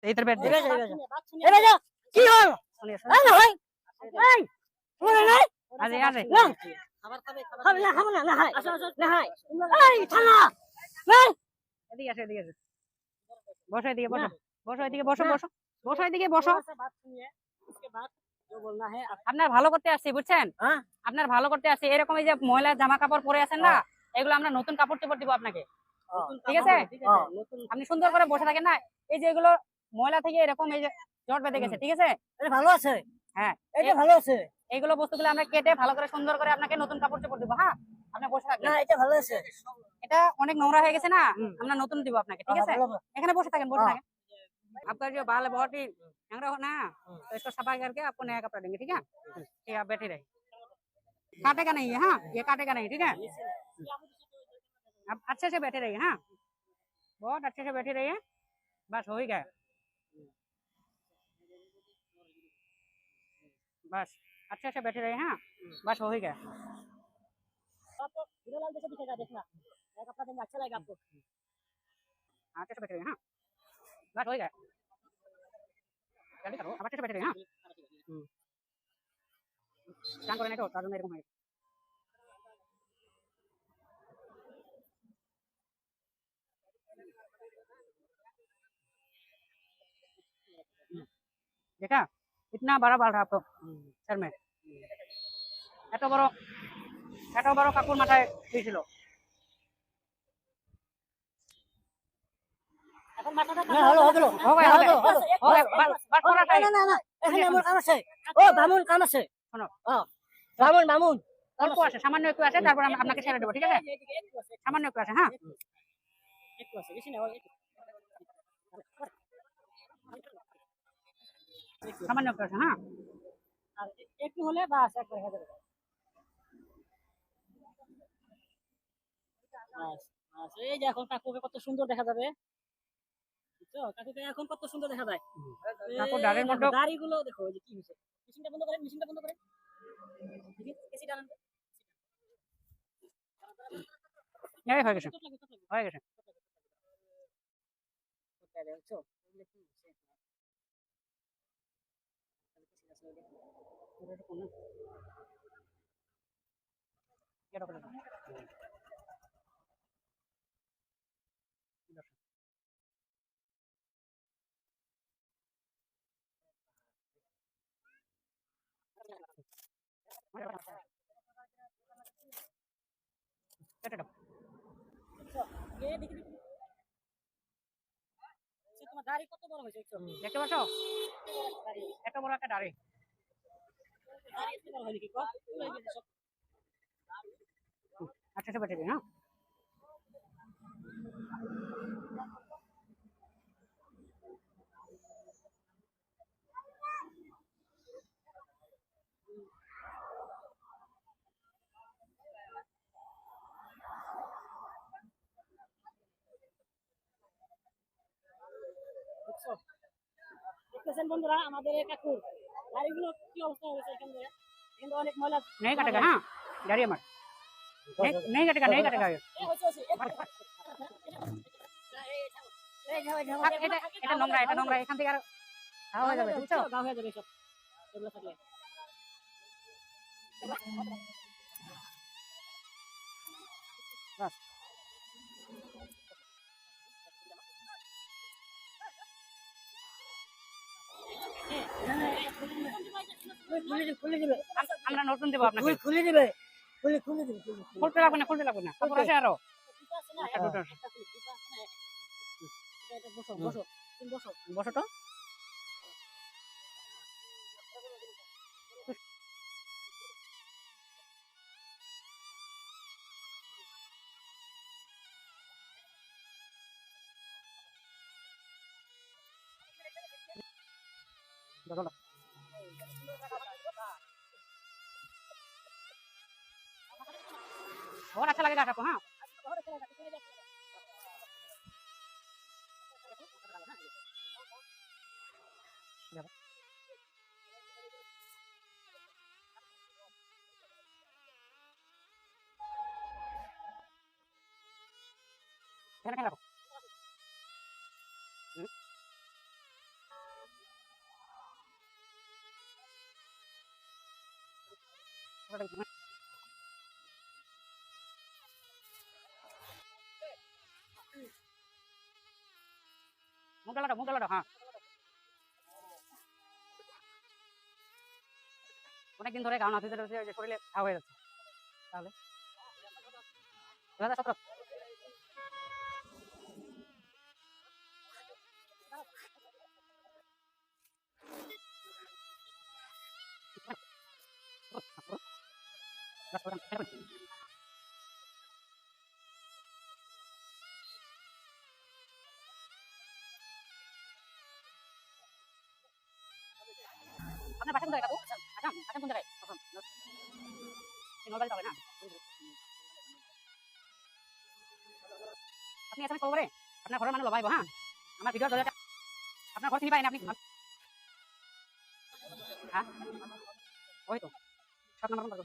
इधर बैठ এবার যা, এবার যা। কি হল? এই না ভাই, এই, শুনে নাই? अरे यार रे না, খাবে না, খাবে না, না হয়, না হয়। এই, ঠান্ডা, এই, এদিকে আসো এদিকে আসো বসো এদিকে বসো বসো এদিকে বসো বসো বসো এদিকে বসো আপনার ভালো করতে আসছি বুঝছেন হ্যাঁ? আপনার ভালো করতে আসছি এরকম এই যে ময়লা জামা কাপড় পরে আছেন না এগুলো আমরা নতুন কাপড় চোপড় দিব আপনাকে ঠিক আছে আপনি সুন্দর করে বসে থাকেন না এই যে এগুলো ময়লা থেকে এরকম এই যে জট বেঁধে গেছে ঠিক আছে এটা ভালো আছে, হ্যাঁ এটা ভালো আছে। এইগুলো বস্তুগুলো আমরা কেটে ভালো করে সুন্দর করে আপনাকে নতুন কাপড় চোপড় দিব হ্যাঁ আপনি বসে থাকবেন না, এটা ভালো আছে। এটা অনেক নোংরা হয়ে গেছে না আমরা নতুন দিব আপনাকে ঠিক আছে এখানে বসে থাকেন বসে থাকেন आपका जो बाल है बहुत ही लंगड़ा हो ना तो इसको सफाई करके आपको नया कपड़ा देंगे ठीक है ठीक है आप बैठे रहिए काटेगा नहीं है हाँ ये काटेगा नहीं ठीक है आप अच्छे से बैठे रहिए हाँ बहुत अच्छे से बैठे रहिए बस हो ही गया बस अच्छे से बैठे रहिए हाँ बस हो ही गया आपको हीरोलाल जैसा दिखेगा, देखना नया कपड़ा देंगे, अच्छा लगेगा आपको। हाँ अच्छे से बैठे रहिए हाँ बस हो ही गया जल्दी करो अब अच्छे से बैठे रहिए हाँ চান করে নাই তো তার জন্য এরকম হয়ে देखा इतना बड़ा बाल था आपको सर में এত বড় কাপড় মাথায় দিয়েছিল এখন মাথাটা না হলো হলো हो गया हो गया बाल पूरा না না না, এখানে আমার কাম আছে। ও বামুন কাম আছে, শোনো বামুন বামুন অল্প আছে সামান্য একটু আছে তারপর আমরা আপনাকে ছেড়ে দেবো ঠিক আছে সামান্য একটু আছে হ্যাঁ একটু আছে, বেশি না, সামান্য একটু আছে হ্যাঁ আর একটু হলে বাস একবার হয়ে যাবে। বাস, বাস, এই যে এখন কাকুকে কত সুন্দর দেখা যাবে, বুঝছো? কাকুকে এখন কত সুন্দর দেখা যায়। কাকুর দাড়ির মধ্যে দাড়িগুলো দেখো, এই যে কি হয়েছে। মেশিনটা বন্ধ করেন, মেশিনটা বন্ধ করেন, এসি টানেন। এই হয়ে গেছে হয়ে গেছে বুঝছো? এটা করে দাও। কেটে দাও বুঝছো? এই দেখি দেখি। সে তোমার দাড়ি কত বড় হয়েছে, বুঝছো? দেখতে পাচ্ছ এত বড় একটা দাড়ি দাড়ি এত বড় হয় নাকি? কত হয়ে গেছে সব। আচ্ছা সে বেটে দিন হ্যাঁ বুঝছো? দেখতেছেন বন্ধুরা, আমাদের এই কাকুর দাড়িগুলো কি অবস্থা হয়েছে এখান থেকে, কিন্তু অনেক ময়লা। नहीं कटेगा हाँ दाढ़ी हमार नहीं कटेगा नहीं कटेगा ये এটা নোংরা এখান থেকে আর হাওয়া হয়ে যাবে বুঝছো গা হয়ে যাবে সব এগুলো থাকলে। বাস খুলে দিবে, আমরা নতুন দেবো আপনাকে খুলে দিবে, খুলে দিবে। খুলতে লাগবে না কাপড় আছে আরো একটা দুটো আছে। বসো বসো, তুমি বসো। বসো তো বসো তো। बहुत अच्छा लगेगा आपको हाँ মুগ ডালাটা হ্যাঁ অনেকদিন ধরে খাওয়া না যে শরীরে খাওয়া হয়ে যাচ্ছে তাহলে 2017 আপনার বাসা কোথায় কাকু? আসাম কোন জায়গায়? নলবাড়ি হবে না আপনি এসএমএস কল করে আপনার ঘরের মানুষ লবাইব হ্যাঁ আমার ভিডিও দরজা আপনার ঘর চিনি পাই না আপনি হ্যাঁ ওই তো সব নাম্বার